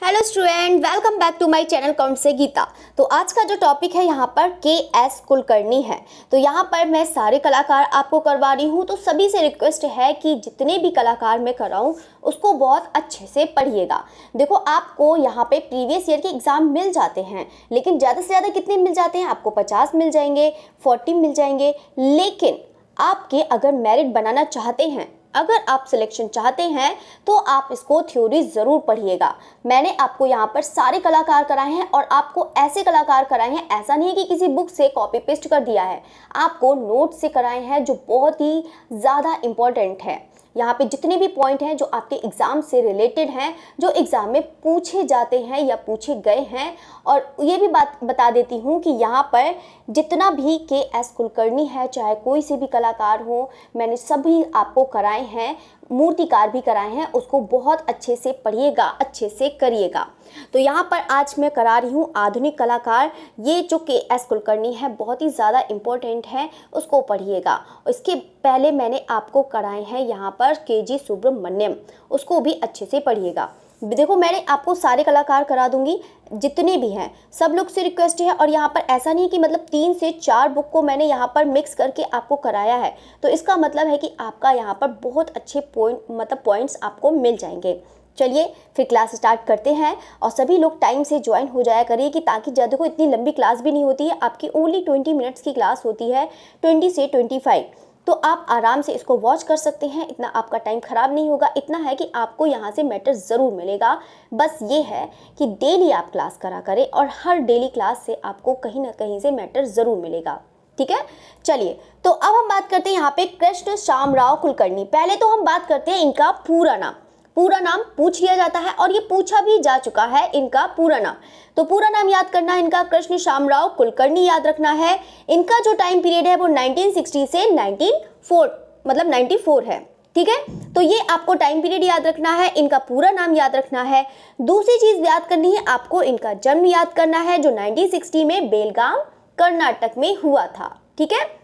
Hello student, welcome back to my channel काउंट से गीता। तो आज का जो टॉपिक है यहाँ पर के.एस. कुलकर्णी है। तो यहाँ पर मैं सारे कलाकार आपको करवा रही हूँ। तो सभी से रिक्वेस्ट है कि जितने भी कलाकार मैं कराऊँ उसको बहुत अच्छे से पढ़िएगा। देखो, आपको यहाँ पे प्रीवियस ईयर के एग्ज़ाम मिल जाते हैं, लेकिन ज़्यादा से ज़्यादा कितने मिल जाते हैं? आपको 50 मिल जाएंगे, 40 मिल जाएंगे। लेकिन आपके अगर मेरिट बनाना चाहते हैं, अगर आप सिलेक्शन चाहते हैं तो आप इसको थ्योरी ज़रूर पढ़िएगा। मैंने आपको यहाँ पर सारे कलाकार कराए हैं और आपको ऐसे कलाकार कराए हैं, ऐसा नहीं है कि किसी बुक से कॉपी पेस्ट कर दिया है, आपको नोट से कराए हैं जो बहुत ही ज़्यादा इम्पोर्टेंट है। यहाँ पे जितने भी पॉइंट हैं जो आपके एग्ज़ाम से रिलेटेड हैं, जो एग्ज़ाम में पूछे जाते हैं या पूछे गए हैं। और ये भी बात बता देती हूँ कि यहाँ पर जितना भी के.एस. कुलकर्णी है, चाहे कोई से भी कलाकार हो, मैंने सभी आपको कराए हैं, मूर्तिकार भी कराए हैं। उसको बहुत अच्छे से पढ़िएगा, अच्छे से करिएगा। तो यहाँ पर आज मैं करा रही हूँ आधुनिक कलाकार। ये जो के.एस. कुलकर्णी है बहुत ही ज़्यादा इम्पोर्टेंट है, उसको पढ़िएगा। इसके पहले मैंने आपको कराए हैं यहाँ पर के.जी. सुब्रमण्यम, उसको भी अच्छे से पढ़िएगा। देखो, मैंने आपको सारे कलाकार करा दूंगी जितने भी हैं, सब लोग से रिक्वेस्ट है। और यहाँ पर ऐसा नहीं कि मतलब 3 से 4 बुक को मैंने यहाँ पर मिक्स करके आपको कराया है, तो इसका मतलब है कि आपका यहाँ पर बहुत अच्छे पॉइंट्स आपको मिल जाएंगे। चलिए फिर क्लास स्टार्ट करते हैं और सभी लोग टाइम से ज्वाइन हो जाया करिए कि ताकि ज़्यादा को इतनी लंबी क्लास भी नहीं होती है, आपकी ओनली 20 मिनट्स की क्लास होती है, 20 से 25। तो आप आराम से इसको वॉच कर सकते हैं, इतना आपका टाइम ख़राब नहीं होगा। इतना है कि आपको यहाँ से मैटर ज़रूर मिलेगा। बस ये है कि डेली आप क्लास करा करें और हर डेली क्लास से आपको कहीं ना कहीं से मैटर ज़रूर मिलेगा। ठीक है, चलिए तो अब हम बात करते हैं यहाँ पे कृष्ण श्यामराव कुलकर्णी। पहले तो हम बात करते हैं इनका पूरा नाम। पूरा नाम पूछ लिया जाता है और ये पूछा भी जा चुका है इनका पूरा नाम। तो पूरा नाम याद करना है इनका, कृष्ण श्यामराव कुलकर्णी याद रखना है। इनका जो टाइम पीरियड है वो 1960 से 94 है। ठीक है, तो ये आपको टाइम पीरियड याद रखना है, इनका पूरा नाम याद रखना है। दूसरी चीज याद करनी है आपको, इनका जन्म याद करना है जो 1960 में बेलगाम कर्नाटक में हुआ था। ठीक है,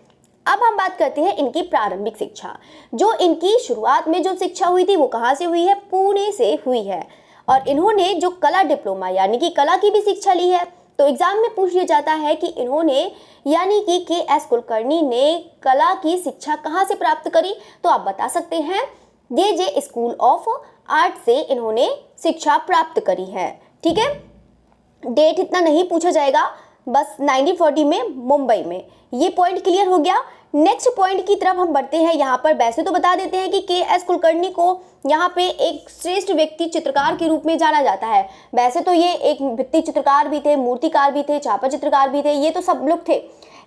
अब हम बात करते हैं इनकी प्रारंभिक शिक्षा। जो इनकी शुरुआत में जो शिक्षा हुई थी वो कहाँ से हुई है? पुणे से हुई है। और इन्होंने जो कला डिप्लोमा यानी कि कला की भी शिक्षा ली है। तो एग्जाम में पूछ लिया जाता है कि इन्होंने यानी कि के.एस. कुलकर्णी ने कला की शिक्षा कहाँ से प्राप्त करी, तो आप बता सकते हैं जे स्कूल ऑफ आर्ट से इन्होंने शिक्षा प्राप्त करी है। ठीक है, डेट इतना नहीं पूछा जाएगा, बस 1940 में मुंबई में। ये पॉइंट क्लियर हो गया। नेक्स्ट पॉइंट की तरफ हम बढ़ते हैं। यहाँ पर वैसे तो बता देते हैं कि के.एस. कुलकर्णी को यहाँ पे एक श्रेष्ठ व्यक्ति चित्रकार के रूप में जाना जाता है। वैसे तो ये एक भित्ति चित्रकार भी थे, मूर्तिकार भी थे, चापा चित्रकार भी थे, ये तो सब लोग थे।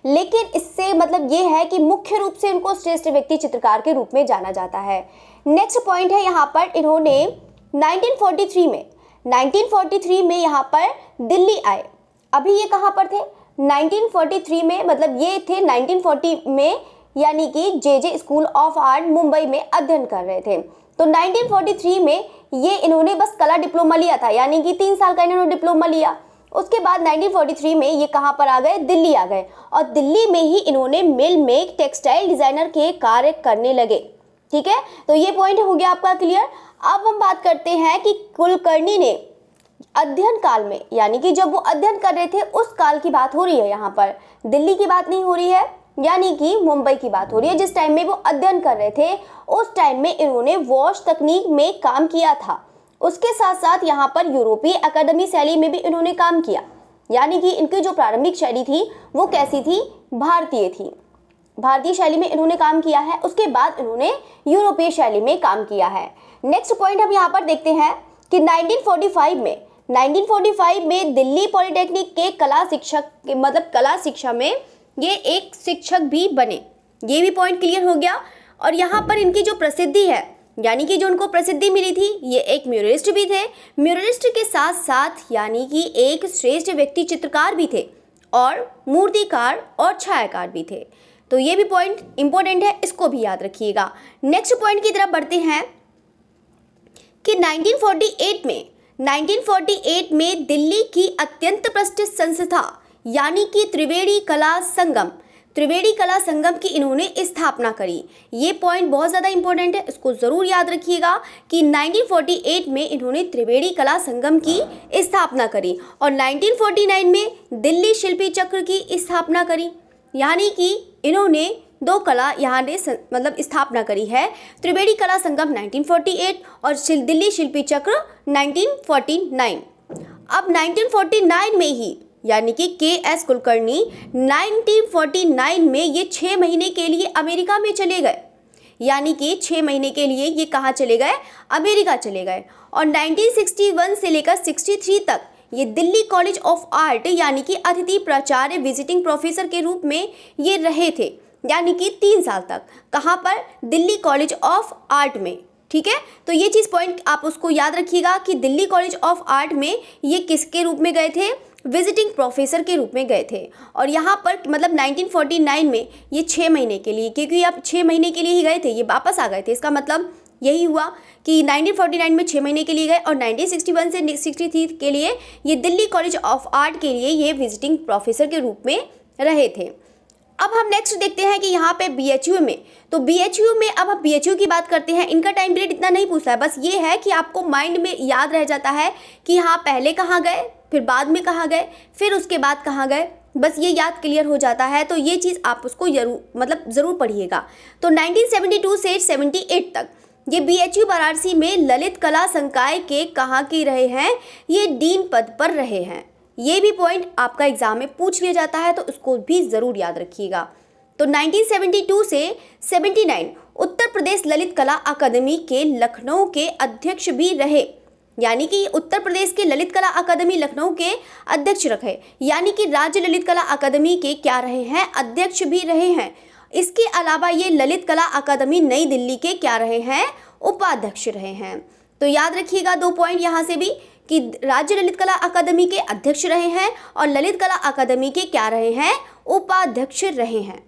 लेकिन इससे मतलब ये है कि मुख्य रूप से इनको श्रेष्ठ व्यक्ति चित्रकार के रूप में जाना जाता है। नेक्स्ट पॉइंट है यहाँ पर इन्होंने 1943 में यहाँ पर दिल्ली आए। अभी ये कहाँ पर थे? 1943 में, मतलब ये थे 1940 में, यानी कि जे स्कूल ऑफ आर्ट मुंबई में अध्ययन कर रहे थे। तो 1943 में ये इन्होंने बस कला डिप्लोमा लिया था, यानी कि 3 साल का इन्होंने डिप्लोमा लिया। उसके बाद 1943 में ये कहाँ पर आ गए? दिल्ली आ गए। और दिल्ली में ही इन्होंने मिल में टेक्सटाइल डिजाइनर के कार्य करने लगे। ठीक है, तो ये पॉइंट हो गया आपका क्लियर। अब हम बात करते हैं कि कुलकर्णी ने अध्ययन काल में, यानी कि जब वो अध्ययन कर रहे थे उस काल की बात हो रही है, यहाँ पर दिल्ली की बात नहीं हो रही है, यानी कि मुंबई की बात हो रही है। जिस टाइम में वो अध्ययन कर रहे थे उस टाइम में इन्होंने वॉश तकनीक में काम किया था। उसके साथ साथ यहाँ पर यूरोपीय अकादमी शैली में भी इन्होंने काम किया, यानी कि इनकी जो प्रारंभिक शैली थी वो कैसी थी? भारतीय थी। भारतीय शैली में इन्होंने काम किया है। उसके बाद इन्होंने यूरोपीय शैली में काम किया है। नेक्स्ट पॉइंट हम यहाँ पर देखते हैं कि 1945 में दिल्ली पॉलिटेक्निक के कला शिक्षक मतलब कला शिक्षा में ये एक शिक्षक भी बने। ये भी पॉइंट क्लियर हो गया। और यहाँ पर इनकी जो प्रसिद्धि है, यानी कि जो उनको प्रसिद्धि मिली थी, ये एक म्यूरलिस्ट भी थे। म्यूरलिस्ट के साथ साथ यानी कि एक श्रेष्ठ व्यक्ति चित्रकार भी थे और मूर्तिकार और छायाकार भी थे। तो ये भी पॉइंट इंपॉर्टेंट है, इसको भी याद रखिएगा। नेक्स्ट पॉइंट की तरफ बढ़ते हैं कि 1948 में दिल्ली की अत्यंत प्रतिष्ठित संस्था यानी कि त्रिवेणी कला संगम त्रिवेणी कला संगम की इन्होंने स्थापना करी। ये पॉइंट बहुत ज़्यादा इंपॉर्टेंट है, इसको ज़रूर याद रखिएगा कि 1948 में इन्होंने त्रिवेणी कला संगम की स्थापना करी और 1949 में दिल्ली शिल्पी चक्र की स्थापना करी। यानी कि इन्होंने दो कला यहाँ ने मतलब स्थापना करी है, त्रिवेणी कला संगम 1948 और दिल्ली शिल्पी चक्र 1949। अब 1949 में ही यानी कि के.एस. कुलकर्णी 1949 में ये 6 महीने के लिए अमेरिका में चले गए। यानी कि 6 महीने के लिए ये कहाँ चले गए? अमेरिका चले गए। और 1961 से लेकर 63 तक ये दिल्ली कॉलेज ऑफ आर्ट यानी कि अतिथि प्राचार्य विजिटिंग प्रोफेसर के रूप में ये रहे थे, यानी कि 3 साल तक। कहाँ पर? दिल्ली कॉलेज ऑफ आर्ट में। ठीक है, तो ये चीज़ पॉइंट आप उसको याद रखिएगा कि दिल्ली कॉलेज ऑफ आर्ट में ये किसके रूप में गए थे? विजिटिंग प्रोफेसर के रूप में गए थे। और यहाँ पर मतलब 1949 में ये 6 महीने के लिए, क्योंकि आप 6 महीने के लिए ही गए थे, ये वापस आ गए थे। इसका मतलब यही हुआ कि 1949 में 6 महीने के लिए गए और 1961 से 63 के लिए ये दिल्ली कॉलेज ऑफ आर्ट के लिए ये विजिटिंग प्रोफेसर के रूप में रहे थे। अब हम नेक्स्ट देखते हैं कि यहाँ पे BHU में, तो BHU में अब हम BHU की बात करते हैं। इनका टाइम पीरियड इतना नहीं पूछता है, बस ये है कि आपको माइंड में याद रह जाता है कि हाँ पहले कहाँ गए, फिर बाद में कहाँ गए, फिर उसके बाद कहाँ गए, बस ये याद क्लियर हो जाता है। तो ये चीज़ आप उसको ज़रूर पढ़िएगा। तो 1972 से 78 तक ये BHU वाराणसी में ललित कला संकाय के कहाँ के रहे हैं? ये डीन पद पर रहे हैं। ये भी पॉइंट आपका एग्जाम में पूछ लिया जाता है, तो उसको भी ज़रूर याद रखिएगा। तो 1972 से 79 उत्तर प्रदेश ललित कला अकादमी के लखनऊ के अध्यक्ष भी रहे। यानी कि उत्तर प्रदेश के ललित कला अकादमी लखनऊ के अध्यक्ष रहे, यानी कि राज्य ललित कला अकादमी के क्या रहे हैं? अध्यक्ष भी रहे हैं। इसके अलावा ये ललित कला अकादमी नई दिल्ली के क्या रहे हैं? उपाध्यक्ष रहे हैं। तो याद रखिएगा 2 पॉइंट यहाँ से भी कि राज्य ललित कला अकादमी के अध्यक्ष रहे हैं और ललित कला अकादमी के क्या रहे हैं? उपाध्यक्ष रहे हैं।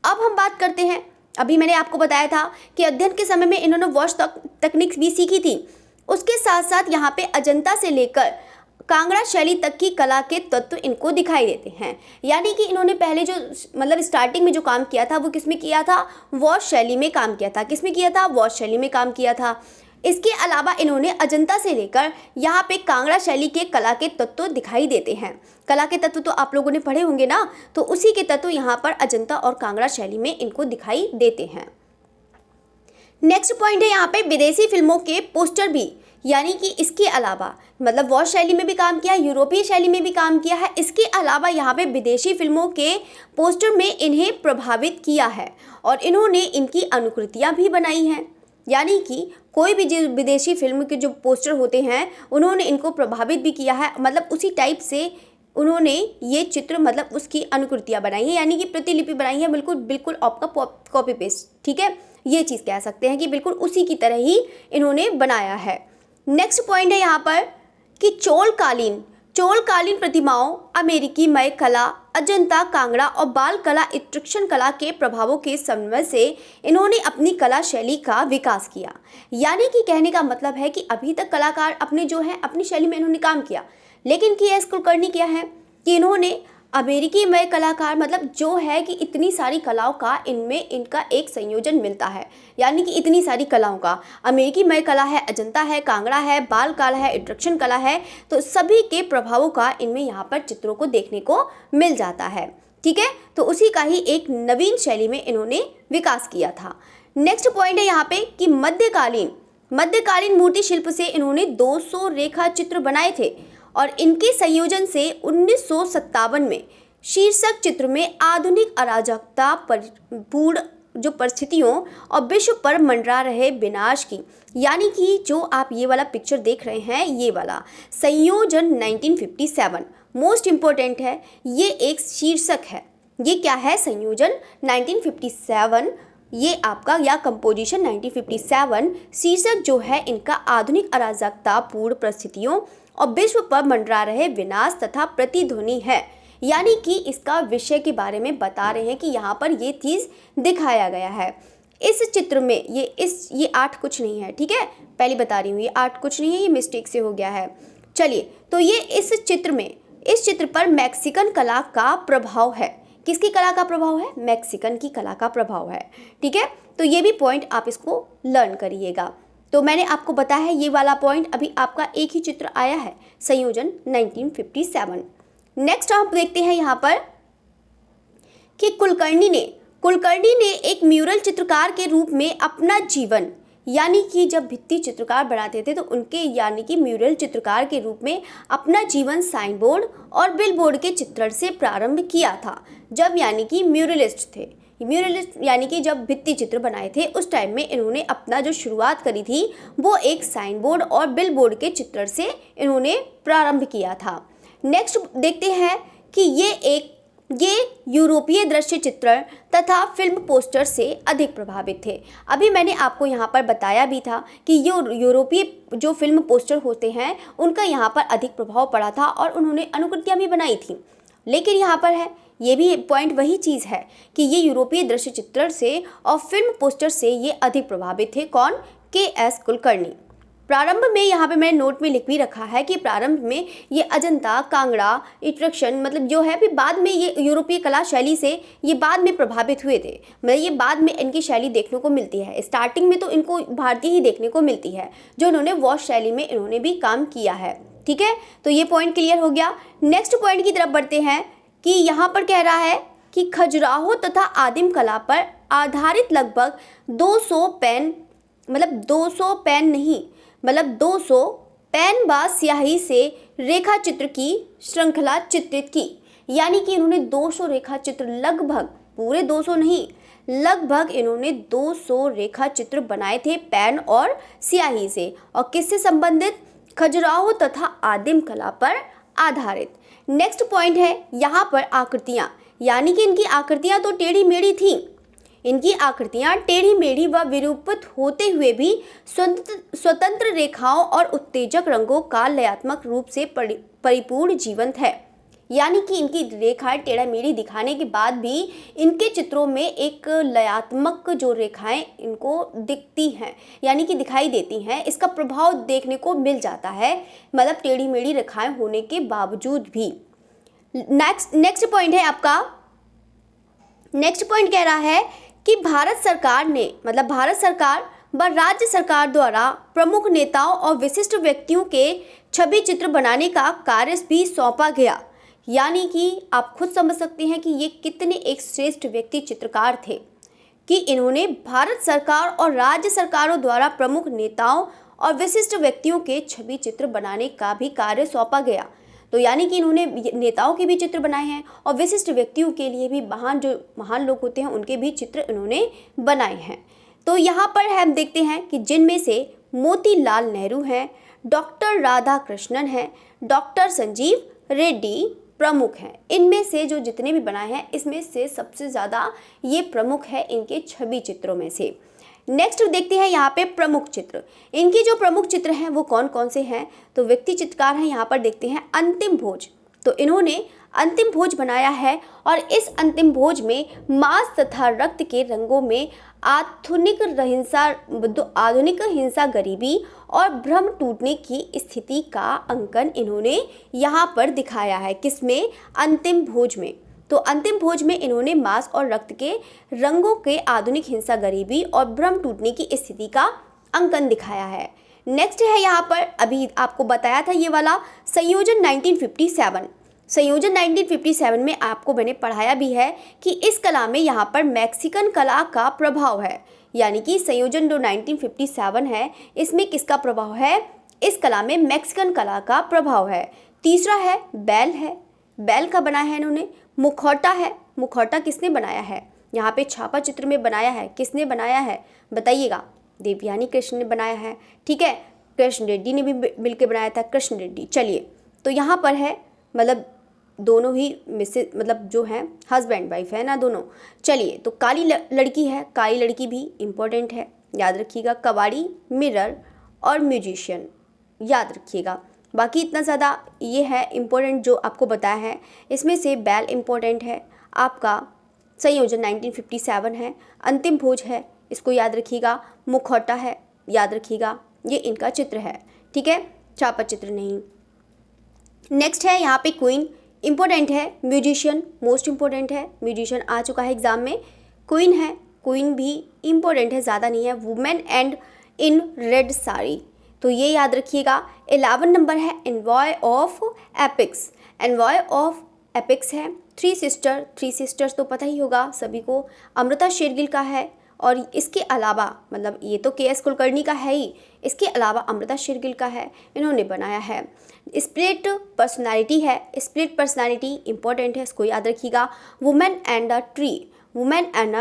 अब हम बात करते हैं, अभी मैंने आपको बताया था कि अध्ययन के समय में इन्होंने वॉश तकनीक भी सीखी थी। उसके साथ साथ यहाँ पे अजंता से लेकर कांगड़ा शैली तक की कला के तत्व इनको दिखाई देते हैं। यानी कि इन्होंने पहले जो मतलब स्टार्टिंग में जो काम किया था वो किस में किया था? वॉश शैली में काम किया था। किस में किया था? वॉश शैली में काम किया था। इसके अलावा इन्होंने अजंता से लेकर यहाँ पे कांगड़ा शैली के कला के तत्व दिखाई देते हैं। कला के तत्व तो आप लोगों ने पढ़े होंगे ना, तो उसी के तत्व यहाँ पर अजंता और कांगड़ा शैली में इनको दिखाई देते हैं। नेक्स्ट पॉइंट है यहाँ पे विदेशी फिल्मों के पोस्टर भी, यानी कि इसके अलावा मतलब वॉश शैली में भी काम किया, यूरोपीय शैली में भी काम किया है। इसके अलावा यहाँ पे विदेशी फिल्मों के पोस्टर में इन्हें प्रभावित किया है और इन्होंने इनकी अनुकृतियाँ भी बनाई हैं। यानी कि कोई भी जो विदेशी फिल्म के जो पोस्टर होते हैं उन्होंने इनको प्रभावित भी किया है, मतलब उसी टाइप से उन्होंने ये चित्र मतलब उसकी अनुकृतियाँ बनाई हैं, यानी कि प्रतिलिपि बनाई है, बिल्कुल आपका कॉपी पेस्ट। ठीक है, ये चीज़ कह सकते हैं कि बिल्कुल उसी की तरह ही इन्होंने बनाया है। नेक्स्ट पॉइंट है यहाँ पर कि चोलकालीन प्रतिमाओं, अमेरिकी मय कला, अजंता, कांगड़ा और बाल कला इट्रिक्शन कला के प्रभावों के समन्वय से इन्होंने अपनी कला शैली का विकास किया। यानी कि कहने का मतलब है कि अभी तक कलाकार अपने जो है अपनी शैली में इन्होंने काम किया, लेकिन के.एस. कुलकर्णी क्या है कि इन्होंने अमेरिकी मय कलाकार मतलब जो है कि इतनी सारी कलाओं का इनमें इनका एक संयोजन मिलता है। यानी कि इतनी सारी कलाओं का अमेरिकी मय कला है, अजंता है, कांगड़ा है, बाल कला है, इट्रिक्शन कला है, तो सभी के प्रभावों का इनमें यहाँ पर चित्रों को देखने को मिल जाता है। ठीक है, तो उसी का ही एक नवीन शैली में इन्होंने विकास किया था। नेक्स्ट पॉइंट है यहाँ पे कि मध्यकालीन मूर्ति शिल्प से इन्होंने 200 रेखा चित्र बनाए थे और इनके संयोजन से 1957 में शीर्षक चित्र में आधुनिक अराजकता पूर्ण जो परिस्थितियों और विश्व पर मंडरा रहे विनाश की, यानी कि जो आप ये वाला पिक्चर देख रहे हैं, ये वाला संयोजन 1957 मोस्ट इम्पोर्टेंट है। ये एक शीर्षक है, ये क्या है? संयोजन 1957, ये आपका या कंपोजिशन 1957 शीर्षक जो है इनका आधुनिक अराजकता पूर्ण परिस्थितियों और विश्व पर मंडरा रहे विनाश तथा प्रतिध्वनि है। यानी कि इसका विषय के बारे में बता रहे हैं कि यहाँ पर ये चीज़ दिखाया गया है। इस चित्र में ये आर्ट कुछ नहीं है। ठीक है, पहले बता रही हूँ, ये आर्ट कुछ नहीं है, ये मिस्टेक से हो गया है। चलिए, तो ये इस चित्र पर मैक्सिकन कला का प्रभाव है। किसकी कला का प्रभाव है? मैक्सिकन की कला का प्रभाव है। ठीक है, तो ये भी पॉइंट आप इसको लर्न करिएगा। तो मैंने आपको बताया है ये वाला पॉइंट, अभी आपका एक ही चित्र आया है, संयोजन 1957। नेक्स्ट आप देखते हैं यहाँ पर कि कुलकर्णी ने एक म्यूरल चित्रकार के रूप में अपना जीवन, यानी कि जब भित्ति चित्रकार बनाते थे तो उनके यानी कि म्यूरल चित्रकार के रूप में अपना जीवन साइन बोर्ड और बिल बोर्ड के चित्रण से प्रारंभ किया था। जब यानी कि म्यूरलिस्ट थे, म्यूरलिस्ट यानी कि जब भित्ति चित्र बनाए थे उस टाइम में इन्होंने अपना जो शुरुआत करी थी वो एक साइन बोर्ड और बिल बोर्ड के चित्रण से इन्होंने प्रारंभ किया था। नेक्स्ट देखते हैं कि ये यूरोपीय दृश्य चित्रण तथा फिल्म पोस्टर से अधिक प्रभावित थे। अभी मैंने आपको यहाँ पर बताया भी था कि यूरोपीय जो फिल्म पोस्टर होते हैं उनका यहाँ पर अधिक प्रभाव पड़ा था और उन्होंने अनुकृतियाँ भी बनाई थी। लेकिन यहाँ पर है ये भी पॉइंट वही चीज़ है कि ये यूरोपीय दृश्य चित्रण से और फिल्म पोस्टर से ये अधिक प्रभावित थे। कौन? के.एस. कुलकर्णी। प्रारंभ में यहाँ पे मैंने नोट में लिख भी रखा है कि प्रारंभ में ये अजंता, कांगड़ा, इट्रक्शन मतलब जो है फिर बाद में ये यूरोपीय कला शैली से ये बाद में प्रभावित हुए थे। मतलब ये बाद में इनकी शैली देखने को मिलती है। स्टार्टिंग में तो इनको भारतीय ही देखने को मिलती है, जो इन्होंने वॉश शैली में इन्होंने भी काम किया है। ठीक है, तो ये पॉइंट क्लियर हो गया। नेक्स्ट पॉइंट की तरफ बढ़ते हैं कि यहाँ पर कह रहा है कि खजुराहो तथा आदिम कला पर आधारित लगभग 200 पेन, मतलब 200 पेन नहीं, मतलब 200 पेन व स्याही से रेखा चित्र की श्रृंखला चित्रित की। यानी कि इन्होंने 200 रेखा चित्र, लगभग पूरे 200 नहीं, लगभग इन्होंने 200 रेखा चित्र बनाए थे पेन और स्याही से। और किससे संबंधित? खजुराहो तथा आदिम कला पर आधारित। नेक्स्ट पॉइंट है यहाँ पर आकृतियाँ, यानी कि इनकी आकृतियाँ तो टेढ़ी मेढ़ी थी। इनकी आकृतियाँ टेढ़ी मेढ़ी व विरूपित होते हुए भी स्वतंत्र रेखाओं और उत्तेजक रंगों का लयात्मक रूप से परिपूर्ण जीवंत है। यानी कि इनकी रेखाएं टेढ़ा मेढ़ी दिखाने के बाद भी इनके चित्रों में एक लयात्मक जो रेखाएं इनको दिखती हैं, यानी कि दिखाई देती हैं, इसका प्रभाव देखने को मिल जाता है, मतलब टेढ़ी मेढ़ी रेखाएं होने के बावजूद भी। नेक्स्ट पॉइंट है आपका, नेक्स्ट पॉइंट कह रहा है कि भारत सरकार ने, मतलब भारत सरकार व राज्य सरकार द्वारा प्रमुख नेताओं और विशिष्ट व्यक्तियों के छवि चित्र बनाने का कार्य भी सौंपा गया। यानी कि आप खुद समझ सकते हैं कि ये कितने एक श्रेष्ठ व्यक्ति चित्रकार थे कि इन्होंने भारत सरकार और राज्य सरकारों द्वारा प्रमुख नेताओं और विशिष्ट व्यक्तियों के छवि चित्र बनाने का भी कार्य सौंपा गया। तो यानी कि इन्होंने नेताओं के भी चित्र बनाए हैं और विशिष्ट व्यक्तियों के लिए भी, महान लोग होते हैं उनके भी चित्र इन्होंने बनाए हैं। तो यहाँ पर हम देखते हैं कि जिनमें से मोतीलाल नेहरू हैं, डॉक्टर राधा कृष्णन हैं, डॉक्टर संजीव रेड्डी प्रमुख हैं। इनमें से जो जितने भी बनाए हैं इसमें से सबसे ज़्यादा ये प्रमुख है इनके छवि चित्रों में से। नेक्स्ट देखते हैं यहाँ पे प्रमुख चित्र। इनके जो प्रमुख चित्र हैं वो कौन कौन से हैं? तो व्यक्ति चित्रकार हैं, यहाँ पर देखते हैं अंतिम भोज। तो इन्होंने अंतिम भोज बनाया है और इस अंतिम भोज में मांस तथा रक्त के रंगों में आधुनिक हिंसा, गरीबी और भ्रम टूटने की स्थिति का अंकन इन्होंने यहाँ पर दिखाया है। किसमें? अंतिम भोज में। तो अंतिम भोज में इन्होंने मांस और रक्त के रंगों के आधुनिक हिंसा, गरीबी और भ्रम टूटने की स्थिति का अंकन दिखाया है। नेक्स्ट है यहाँ पर, अभी आपको बताया था ये वाला संयोजन 1957। संयोजन 1957 में आपको मैंने पढ़ाया भी है कि इस कला में यहाँ पर मैक्सिकन कला का प्रभाव है। यानी कि संयोजन जो 1957 है इसमें किसका प्रभाव है? इस कला में मैक्सिकन कला का प्रभाव है। तीसरा है बैल का बनाया है इन्होंने। मुखौटा है, मुखौटा किसने बनाया है? यहाँ पे छापा चित्र में बनाया है। किसने बनाया है बताइएगा? देवयानी कृष्ण ने बनाया है। ठीक है, कृष्ण रेड्डी ने भी मिलकर बनाया था, कृष्ण रेड्डी। चलिए, तो यहाँ पर है मतलब दोनों ही मिसेज, मतलब जो है हस्बैंड वाइफ है ना दोनों। चलिए, तो काली लड़की है, काली लड़की भी इम्पोर्टेंट है, याद रखिएगा। कबाड़ी, मिरर और म्यूजिशियन याद रखिएगा। बाकी इतना ज़्यादा ये है इम्पोर्टेंट जो आपको बताया है। इसमें से बैल इम्पोर्टेंट है, आपका संयोजन 1957 है, अंतिम भोज है, इसको याद रखिएगा। मुखौटा है, याद रखिएगा, ये इनका चित्र है। ठीक है, छापा चित्र नहीं। नेक्स्ट है यहाँ पे क्वीन, इम्पोर्टेंट है म्यूजिशियन, मोस्ट इम्पोर्टेंट है, म्यूजिशियन आ चुका है एग्जाम में। क्वीन है, क्वीन भी इम्पोर्टेंट है, ज़्यादा नहीं है। Women and in red sari, तो ये याद रखिएगा। 11 नंबर है envoy of epics, envoy of epics है। थ्री सिस्टर्स तो पता ही होगा सभी को, अमृता शेरगिल का है। और इसके अलावा मतलब ये तो के.एस. कुलकर्णी का है ही, इसके अलावा अमृता शेरगिल का है, इन्होंने बनाया है। स्प्लिट पर्सनालिटी है, स्प्लिट पर्सनालिटी इंपॉर्टेंट है, इसको याद रखिएगा। Women and a tree, women and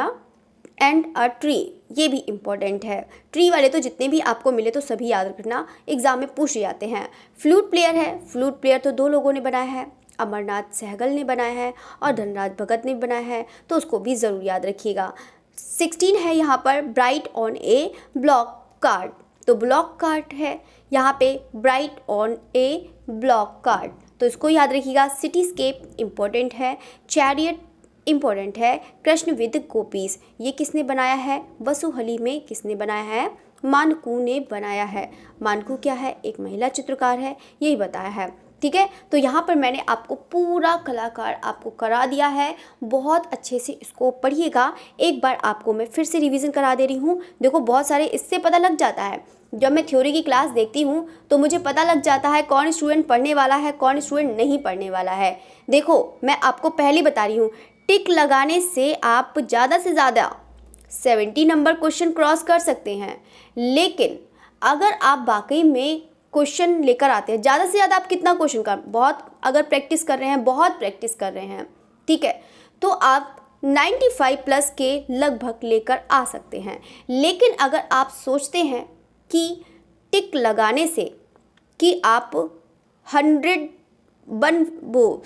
a tree, ये भी इम्पॉर्टेंट है। ट्री वाले तो जितने भी आपको मिले तो सभी याद रखना, एग्जाम में पूछ जाते हैं। फ्लूट प्लेयर है, फ्लूट प्लेयर तो 2 लोगों ने बनाया है, अमरनाथ सहगल ने बनाया है और धनराज भगत ने बनाया है, तो उसको भी ज़रूर याद रखिएगा। 16 है यहाँ पर bright on A block card, तो ब्लॉक कार्ड है यहाँ पे bright on A block card, तो इसको याद रखिएगा। सिटीस्केप इम्पोर्टेंट है, चैरियट इम्पोर्टेंट है। कृष्ण विद गोपीस, ये किसने बनाया है? वसुहली में किसने बनाया है? मानकू ने बनाया है। मानकू क्या है? एक महिला चित्रकार है, यही बताया है। ठीक है, तो यहाँ पर मैंने आपको पूरा कलाकार आपको करा दिया है, बहुत अच्छे से इसको पढ़िएगा। एक बार आपको मैं फिर से रिवीजन करा दे रही हूँ। देखो बहुत सारे इससे पता लग जाता है, जब मैं थ्योरी की क्लास देखती हूँ तो मुझे पता लग जाता है कौन स्टूडेंट पढ़ने वाला है, कौन स्टूडेंट नहीं पढ़ने वाला है। देखो मैं आपको पहले बता रही हूँ, टिक लगाने से आप ज़्यादा से ज़्यादा 70 नंबर क्वेश्चन क्रॉस कर सकते हैं, लेकिन अगर आप वाकई में क्वेश्चन लेकर आते हैं, ज़्यादा से ज़्यादा आप कितना क्वेश्चन कर, बहुत अगर प्रैक्टिस कर रहे हैं, बहुत प्रैक्टिस कर रहे हैं, ठीक है, तो आप 95 प्लस के लगभग लेकर आ सकते हैं। लेकिन अगर आप सोचते हैं कि टिक लगाने से कि आप 100 वो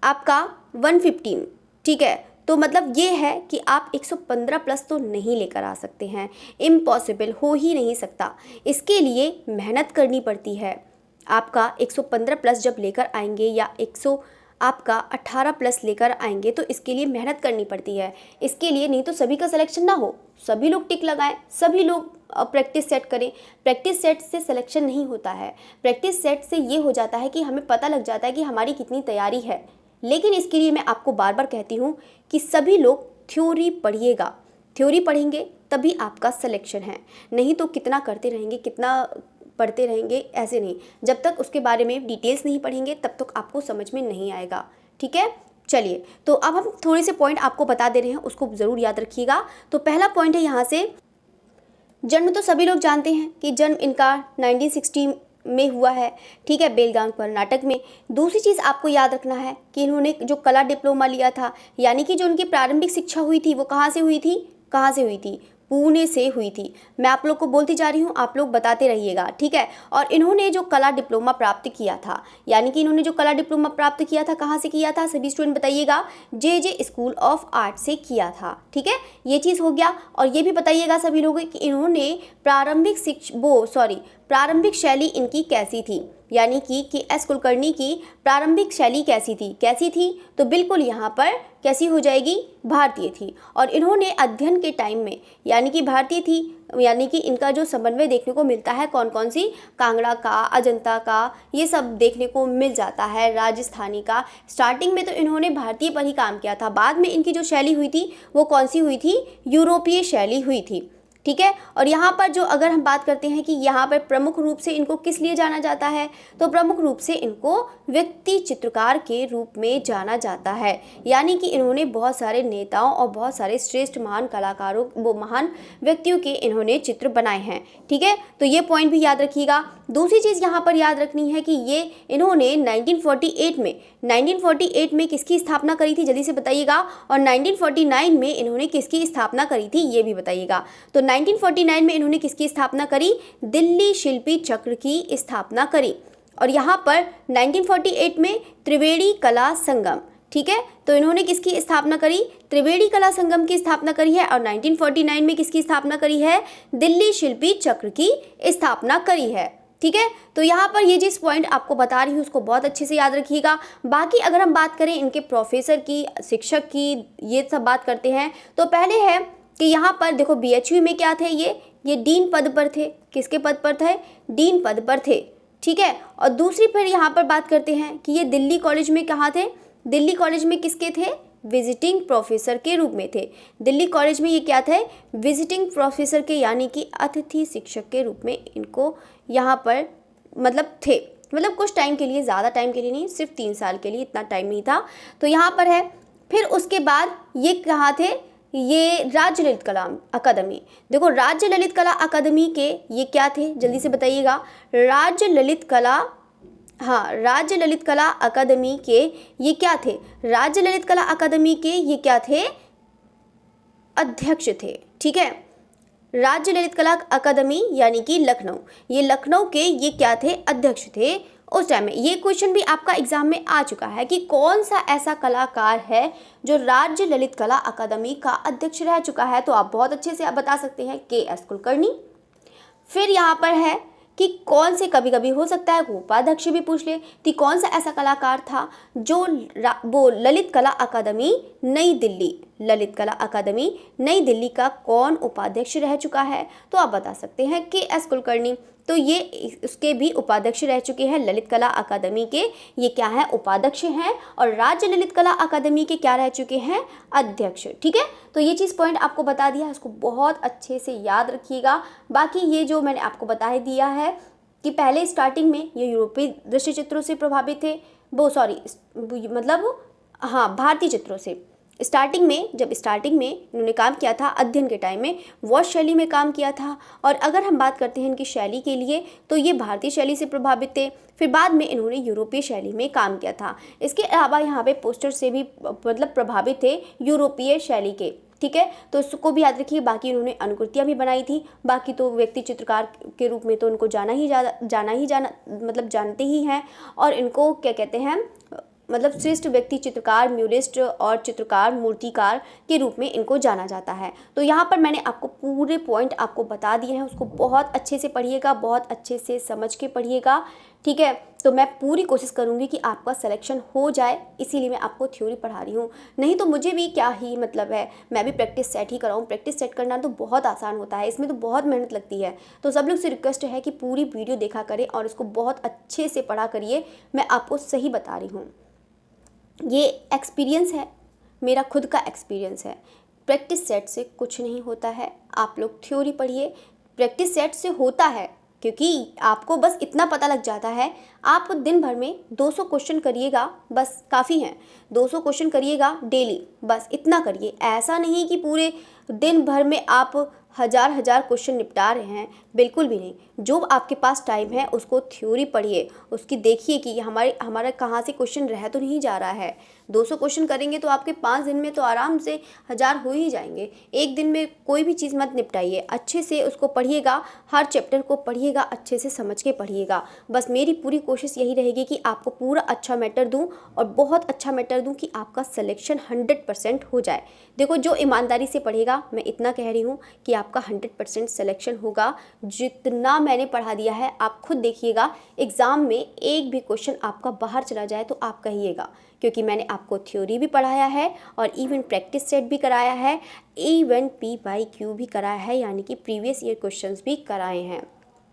आपका 115, ठीक है, तो मतलब ये है कि आप 115 प्लस तो नहीं लेकर आ सकते हैं, इम्पॉसिबल, हो ही नहीं सकता। इसके लिए मेहनत करनी पड़ती है। आपका 115 प्लस जब लेकर आएंगे या 18 प्लस लेकर आएंगे तो इसके लिए मेहनत करनी पड़ती है। इसके लिए नहीं तो सभी का सिलेक्शन ना हो, सभी लोग टिक लगाएं, सभी लोग प्रैक्टिस सेट करें। प्रैक्टिस सेट से सिलेक्शन नहीं होता है, प्रैक्टिस सेट से ये हो जाता है कि हमें पता लग जाता है कि हमारी कितनी तैयारी है। लेकिन इसके लिए मैं आपको बार बार कहती हूँ कि सभी लोग थ्योरी पढ़िएगा, थ्योरी पढ़ेंगे तभी आपका सिलेक्शन है, नहीं तो कितना करते रहेंगे, कितना पढ़ते रहेंगे, ऐसे नहीं। जब तक उसके बारे में डिटेल्स नहीं पढ़ेंगे तब तक आपको समझ में नहीं आएगा। ठीक है, चलिए तो अब हम थोड़े से पॉइंट आपको बता दे रहे हैं, उसको ज़रूर याद रखिएगा। तो पहला पॉइंट है यहाँ से, जन्म तो सभी लोग जानते हैं कि जन्म इनका 1960 में हुआ है, ठीक है, बेलगाम कर्नाटक में। दूसरी चीज़ आपको याद रखना है कि इन्होंने जो कला डिप्लोमा लिया था, यानी कि जो उनकी प्रारंभिक शिक्षा हुई थी वो कहाँ से हुई थी? कहाँ से हुई थी? पुणे से हुई थी। मैं आप लोग को बोलती जा रही हूँ, आप लोग बताते रहिएगा, ठीक है। और इन्होंने जो कला डिप्लोमा प्राप्त किया था, यानी कि इन्होंने जो कला डिप्लोमा प्राप्त किया था कहाँ से किया था? सभी स्टूडेंट बताइएगा, जे स्कूल ऑफ आर्ट से किया था, ठीक है, ये चीज़ हो गया। और ये भी बताइएगा सभी लोग कि इन्होंने प्रारंभिक शैली इनकी कैसी थी, यानी कि के.एस. कुलकर्णी की प्रारंभिक शैली कैसी थी? तो बिल्कुल यहाँ पर कैसी हो जाएगी? भारतीय थी। और इन्होंने अध्ययन के टाइम में, यानी कि भारतीय थी, यानी कि इनका जो समन्वय देखने को मिलता है कौन कौन सी? कांगड़ा का, अजंता का, ये सब देखने को मिल जाता है, राजस्थानी का। स्टार्टिंग में तो इन्होंने भारतीय पर ही काम किया था, बाद में इनकी जो शैली हुई थी वो कौन सी हुई थी? यूरोपीय शैली हुई थी, ठीक है। और यहाँ पर जो अगर हम बात करते हैं कि यहाँ पर प्रमुख रूप से इनको किस लिए जाना जाता है, तो प्रमुख रूप से इनको व्यक्ति चित्रकार के रूप में जाना जाता है, यानी कि इन्होंने बहुत सारे नेताओं और बहुत सारे श्रेष्ठ महान कलाकारों, वो महान व्यक्तियों के इन्होंने चित्र बनाए हैं, ठीक है। तो ये पॉइंट भी याद रखिएगा। दूसरी चीज़ यहाँ पर याद रखनी है कि ये इन्होंने 1948 में किसकी स्थापना करी थी? जल्दी से बताइएगा। और 1949 में इन्होंने किसकी स्थापना करी थी, ये भी बताइएगा। तो 1949 में इन्होंने किसकी स्थापना करी? दिल्ली शिल्पी चक्र की स्थापना करी। और यहाँ पर 1948 में त्रिवेणी कला संगम, ठीक है, तो इन्होंने किसकी स्थापना करी? त्रिवेणी कला संगम की स्थापना करी है। और 1949 में किसकी स्थापना करी है? दिल्ली शिल्पी चक्र की स्थापना करी है, ठीक है। तो यहाँ पर ये जिस पॉइंट आपको बता रही हूँ उसको बहुत अच्छे से याद रखिएगा। बाकी अगर हम बात करें इनके प्रोफेसर की, शिक्षक की, ये सब बात करते हैं, तो पहले है कि यहाँ पर देखो BHU में क्या थे, ये डीन पद पर थे। किसके पद पर थे? डीन पद पर थे, ठीक है। और दूसरी फिर यहाँ पर बात करते हैं कि ये दिल्ली कॉलेज में कहाँ थे, दिल्ली कॉलेज में किसके थे, विजिटिंग प्रोफेसर के रूप में थे। दिल्ली कॉलेज में ये क्या थे, विजिटिंग प्रोफेसर के यानी कि अतिथि शिक्षक के रूप में इनको यहाँ पर मतलब थे, मतलब कुछ टाइम के लिए, ज़्यादा टाइम के लिए नहीं, सिर्फ 3 साल के लिए, इतना टाइम नहीं था। तो यहाँ पर है। फिर उसके बाद ये कहाँ थे, ये राज्य ललित कला अकादमी। देखो राज्य ललित कला अकादमी के ये क्या थे, जल्दी से बताइएगा। राज्य ललित कला, हाँ, राज्य ललित कला अकादमी के ये क्या थे, राज्य ललित कला अकादमी के ये क्या थे, अध्यक्ष थे। ठीक है, राज्य ललित कला अकादमी यानी कि लखनऊ, ये लखनऊ के ये क्या थे, अध्यक्ष थे उस टाइम में। ये क्वेश्चन भी आपका एग्जाम में आ चुका है कि कौन सा ऐसा कलाकार है जो राज्य ललित कला अकादमी का अध्यक्ष रह चुका है। तो आप बहुत अच्छे से आप बता सकते हैं, के.एस. कुलकर्णी। फिर यहाँ पर है कि कौन से, कभी कभी हो सकता है उपाध्यक्ष भी पूछ ले, कि कौन सा ऐसा कलाकार था जो वो ललित कला अकादमी नई दिल्ली, ललित कला अकादमी नई दिल्ली का कौन उपाध्यक्ष रह चुका है। तो आप बता सकते हैं के.एस. कुलकर्णी। तो ये उसके भी उपाध्यक्ष रह चुके हैं, ललित कला अकादमी के ये क्या है, उपाध्यक्ष हैं, और राज्य ललित कला अकादमी के क्या रह चुके हैं, अध्यक्ष। ठीक है, तो ये चीज़ पॉइंट आपको बता दिया है, इसको बहुत अच्छे से याद रखिएगा। बाकी ये जो मैंने आपको बता दिया है कि पहले स्टार्टिंग में ये यूरोपीय दृश्य चित्रों से प्रभावित थे, वो सॉरी मतलब हाँ भारतीय चित्रों से। स्टार्टिंग में, जब स्टार्टिंग में इन्होंने काम किया था अध्ययन के टाइम में, वॉश शैली में काम किया था। और अगर हम बात करते हैं इनकी शैली के लिए तो ये भारतीय शैली से प्रभावित थे। फिर बाद में इन्होंने यूरोपीय शैली में काम किया था। इसके अलावा यहाँ पे पोस्टर से भी मतलब प्रभावित थे यूरोपीय शैली के। ठीक है, तो इसको भी याद रखिए। बाकी उन्होंने अनुकृतियाँ भी बनाई थी। बाकी तो व्यक्ति चित्रकार के रूप में तो उनको जाना मतलब जानते ही हैं। और इनको क्या कहते हैं, मतलब श्रेष्ठ व्यक्ति चित्रकार, म्यूरिस्ट और चित्रकार, मूर्तिकार के रूप में इनको जाना जाता है। तो यहाँ पर मैंने आपको पूरे पॉइंट आपको बता दिए हैं, उसको बहुत अच्छे से पढ़िएगा, बहुत अच्छे से समझ के पढ़िएगा। ठीक है, तो मैं पूरी कोशिश करूँगी कि आपका सिलेक्शन हो जाए, इसीलिए मैं आपको थ्योरी पढ़ा रही हूँ। नहीं तो मुझे भी क्या ही मतलब है, मैं भी प्रैक्टिस सेट ही कराऊँ। प्रैक्टिस सेट करना तो बहुत आसान होता है, इसमें तो बहुत मेहनत लगती है। तो सब लोग से रिक्वेस्ट है कि पूरी वीडियो देखा करें और इसको बहुत अच्छे से पढ़ा करिए। मैं आपको सही बता रही हूँ, ये एक्सपीरियंस है, मेरा खुद का एक्सपीरियंस है। प्रैक्टिस सेट से कुछ नहीं होता है, आप लोग थ्योरी पढ़िए। प्रैक्टिस सेट से होता है क्योंकि आपको बस इतना पता लग जाता है, आप दिन भर में 200 क्वेश्चन करिएगा, बस काफ़ी हैं। 200 क्वेश्चन करिएगा डेली, बस इतना करिए। ऐसा नहीं कि पूरे दिन भर में आप हज़ार क्वेश्चन निपटा रहे हैं, बिल्कुल भी नहीं। जो आपके पास टाइम है उसको थ्योरी पढ़िए, उसकी देखिए कि हमारा कहाँ से क्वेश्चन रह तो नहीं जा रहा है। 200 क्वेश्चन करेंगे तो आपके 5 दिन में तो आराम से 1000 हो ही जाएंगे। एक दिन में कोई भी चीज़ मत निपटाइए, अच्छे से उसको पढ़िएगा, हर चैप्टर को पढ़िएगा, अच्छे से समझ के पढ़िएगा। बस मेरी पूरी कोशिश यही रहेगी कि आपको पूरा अच्छा मैटर दूँ और बहुत अच्छा मैटर दूँ कि आपका सिलेक्शन 100% हो जाए। देखो, जो ईमानदारी से पढ़ेगा, मैं इतना कह रही हूँ कि आपका 100% सिलेक्शन होगा। जितना मैंने पढ़ा दिया है आप खुद देखिएगा, एग्ज़ाम में एक भी क्वेश्चन आपका बाहर चला जाए तो आप कहिएगा, क्योंकि मैंने आपको थ्योरी भी पढ़ाया है और इवन प्रैक्टिस सेट भी कराया है, इवन PYQ भी कराया है, यानी कि प्रीवियस ईयर क्वेश्चंस भी कराए हैं।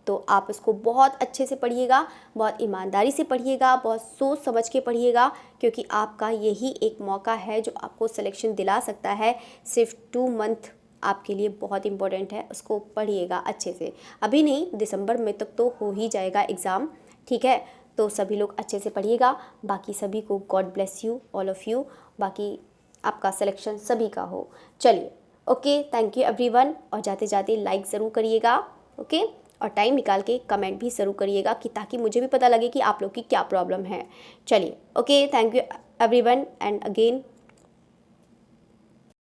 तो आप इसको बहुत अच्छे से पढ़िएगा, बहुत ईमानदारी से पढ़िएगा, बहुत सोच समझ के पढ़िएगा, क्योंकि आपका यही एक मौका है जो आपको सिलेक्शन दिला सकता है। सिर्फ 2 मंथ आपके लिए बहुत इम्पोर्टेंट है, उसको पढ़िएगा अच्छे से। अभी नहीं, दिसंबर में तक तो हो ही जाएगा एग्ज़ाम। ठीक है, तो सभी लोग अच्छे से पढ़िएगा। बाकी सभी को God bless you, all of you. बाकी आपका सिलेक्शन सभी का हो। चलिए, ओके, थैंक यू एवरीवन। और जाते जाते लाइक ज़रूर करिएगा, ओके, और टाइम निकाल के कमेंट भी ज़रूर करिएगा कि ताकि मुझे भी पता लगे कि आप लोग की क्या प्रॉब्लम है। चलिए, okay, thank you everyone and again